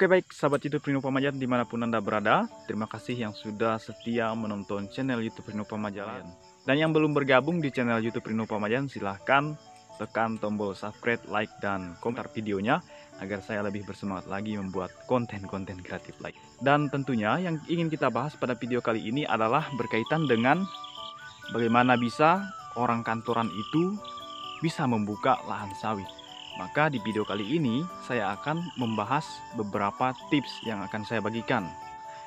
Oke, baik sahabat YouTube Rino Pamajalan dimanapun Anda berada, terima kasih yang sudah setia menonton channel YouTube Rino Pamajalan. Dan yang belum bergabung di channel YouTube Rino Pamajalan, silahkan tekan tombol subscribe, like, dan komentar videonya agar saya lebih bersemangat lagi membuat konten-konten kreatif lagi. Dan tentunya yang ingin kita bahas pada video kali ini adalah berkaitan dengan bagaimana bisa orang kantoran itu bisa membuka lahan sawit. Maka di video kali ini saya akan membahas beberapa tips yang akan saya bagikan.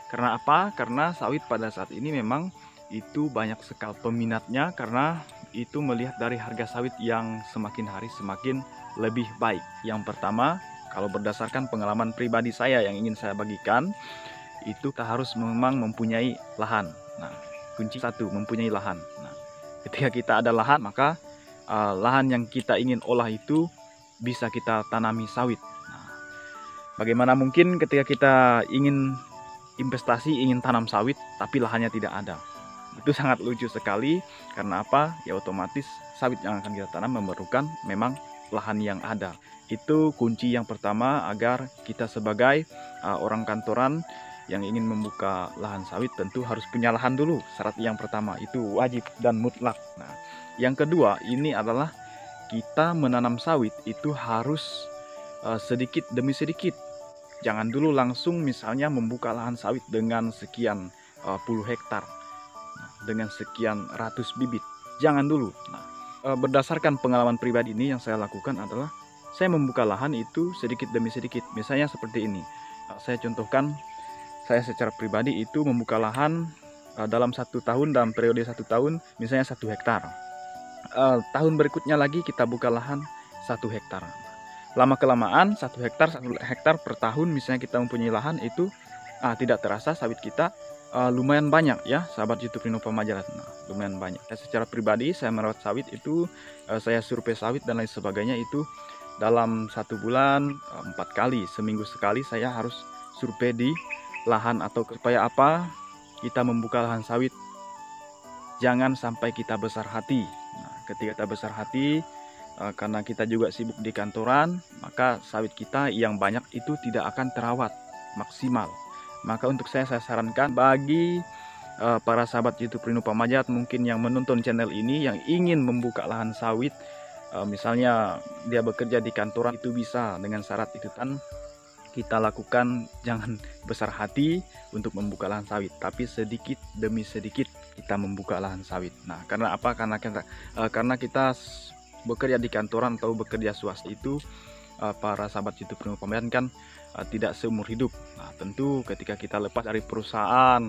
Karena apa? Karena sawit pada saat ini memang itu banyak sekali peminatnya, karena itu melihat dari harga sawit yang semakin hari semakin lebih baik. Yang pertama, kalau berdasarkan pengalaman pribadi saya yang ingin saya bagikan, itu kita harus memang mempunyai lahan. Nah, kunci satu, mempunyai lahan. Nah, ketika kita ada lahan, maka lahan yang kita ingin olah itu bisa kita tanami sawit. Nah, bagaimana mungkin ketika kita ingin investasi, ingin tanam sawit, tapi lahannya tidak ada? Itu sangat lucu sekali. Karena apa? Ya otomatis sawit yang akan kita tanam memerlukan memang lahan yang ada. Itu kunci yang pertama agar kita sebagai orang kantoran yang ingin membuka lahan sawit tentu harus punya lahan dulu. Syarat yang pertama itu wajib dan mutlak. Nah, yang kedua ini adalah kita menanam sawit itu harus sedikit demi sedikit. Jangan dulu langsung misalnya membuka lahan sawit dengan sekian puluh hektar, dengan sekian ratus bibit. Jangan dulu. Nah, berdasarkan pengalaman pribadi ini yang saya lakukan adalah saya membuka lahan itu sedikit demi sedikit. Misalnya seperti ini. Saya contohkan, saya secara pribadi itu membuka lahan dalam 1 tahun, dalam periode 1 tahun misalnya 1 hektar. Tahun berikutnya lagi kita buka lahan 1 hektar. Lama kelamaan 1 hektar per tahun misalnya kita mempunyai lahan itu tidak terasa sawit kita lumayan banyak ya sahabat YouTube Rino Pamajalan. Nah, lumayan banyak. Secara pribadi saya merawat sawit itu, saya survei sawit dan lain sebagainya itu dalam 1 bulan 4 kali, seminggu sekali saya harus survei di lahan. Atau supaya apa? Kita membuka lahan sawit jangan sampai kita besar hati. Nah, ketika kita besar hati karena kita juga sibuk di kantoran, maka sawit kita yang banyak itu tidak akan terawat maksimal. Maka untuk saya sarankan bagi para sahabat YouTube Rino Pamajalan mungkin yang menonton channel ini yang ingin membuka lahan sawit, misalnya dia bekerja di kantoran, itu bisa dengan syarat itu kan kita lakukan, jangan besar hati untuk membuka lahan sawit, tapi sedikit demi sedikit kita membuka lahan sawit. Nah, karena apa? Karena kita bekerja di kantoran atau bekerja swasta itu, para sahabat YouTube Rino Pamajalan kan tidak seumur hidup. Nah, tentu ketika kita lepas dari perusahaan,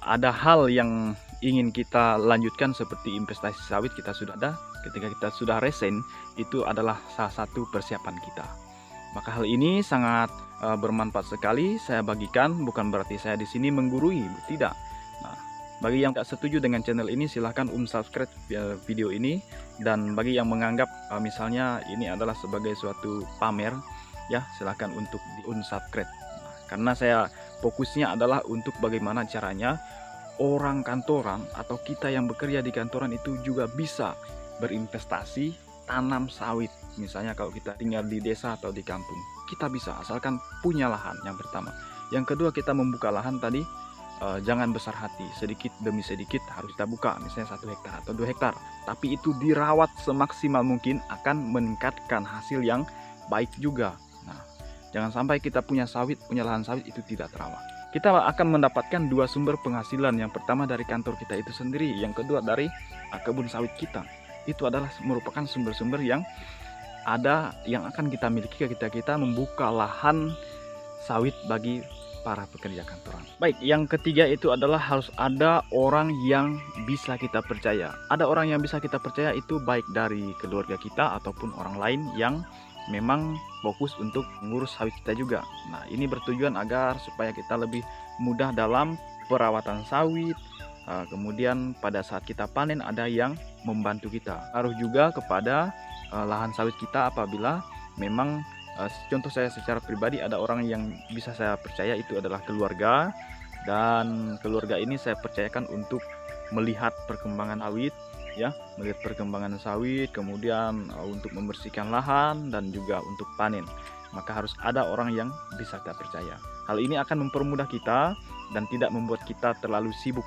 ada hal yang ingin kita lanjutkan seperti investasi sawit kita sudah ada. Ketika kita sudah resign, itu adalah salah satu persiapan kita. Maka hal ini sangat bermanfaat sekali saya bagikan. Bukan berarti saya di sini menggurui, tidak. Nah, bagi yang tak setuju dengan channel ini silahkan unsubscribe video ini. Dan bagi yang menganggap misalnya ini adalah sebagai suatu pamer, ya silahkan untuk di unsubscribe. Nah, karena saya fokusnya adalah untuk bagaimana caranya orang kantoran atau kita yang bekerja di kantoran itu juga bisa berinvestasi tanam sawit. Misalnya kalau kita tinggal di desa atau di kampung, kita bisa asalkan punya lahan. Yang pertama. Yang kedua, kita membuka lahan tadi jangan besar hati, sedikit demi sedikit harus kita buka, misalnya 1 hektar atau 2 hektar, tapi itu dirawat semaksimal mungkin akan meningkatkan hasil yang baik juga. Nah, jangan sampai kita punya lahan sawit itu tidak terawat. Kita akan mendapatkan 2 sumber penghasilan. Yang pertama dari kantor kita itu sendiri, yang kedua dari kebun sawit kita. Itu adalah merupakan sumber-sumber yang ada yang akan kita miliki ketika kita membuka lahan sawit bagi para pekerja kantoran. Baik, yang ketiga itu adalah harus ada orang yang bisa kita percaya. Ada orang yang bisa kita percaya itu baik dari keluarga kita ataupun orang lain yang memang fokus untuk mengurus sawit kita juga. Nah, ini bertujuan agar supaya kita lebih mudah dalam perawatan sawit. Kemudian pada saat kita panen ada yang membantu kita. Harus juga kepada lahan sawit kita apabila memang contoh saya secara pribadi ada orang yang bisa saya percaya itu adalah keluarga, dan keluarga ini saya percayakan untuk melihat perkembangan sawit ya, melihat perkembangan sawit, kemudian untuk membersihkan lahan dan juga untuk panen. Maka harus ada orang yang bisa kita percaya. Hal ini akan mempermudah kita dan tidak membuat kita terlalu sibuk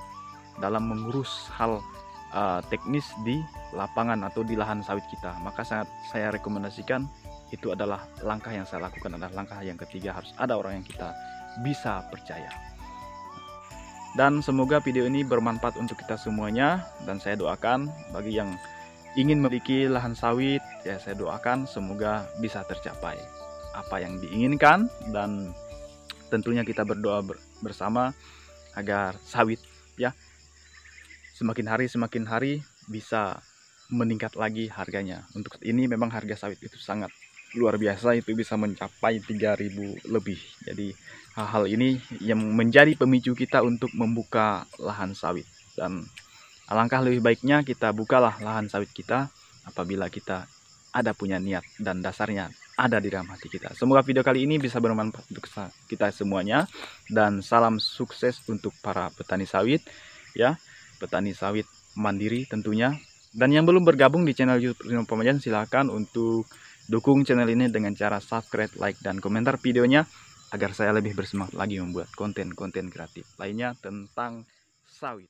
dalam mengurus hal teknis di lapangan atau di lahan sawit kita. Maka sangat saya rekomendasikan, itu adalah langkah yang saya lakukan, adalah langkah yang ketiga, harus ada orang yang kita bisa percaya. Dan semoga video ini bermanfaat untuk kita semuanya, dan saya doakan bagi yang ingin memiliki lahan sawit, ya saya doakan semoga bisa tercapai apa yang diinginkan, dan tentunya kita berdoa bersama agar sawit ya semakin hari bisa meningkat lagi harganya. Untuk ini memang harga sawit itu sangat luar biasa, itu bisa mencapai 3.000 lebih. Jadi hal-hal ini yang menjadi pemicu kita untuk membuka lahan sawit, dan alangkah lebih baiknya kita bukalah lahan sawit kita apabila kita ada punya niat dan dasarnya ada di dalam hati kita. Semoga video kali ini bisa bermanfaat untuk kita semuanya, dan salam sukses untuk para petani sawit ya, petani sawit mandiri tentunya. Dan yang belum bergabung di channel YouTube Rino Pamajan, silahkan untuk dukung channel ini dengan cara subscribe, like, dan komentar videonya agar saya lebih bersemangat lagi membuat konten-konten kreatif lainnya tentang sawit.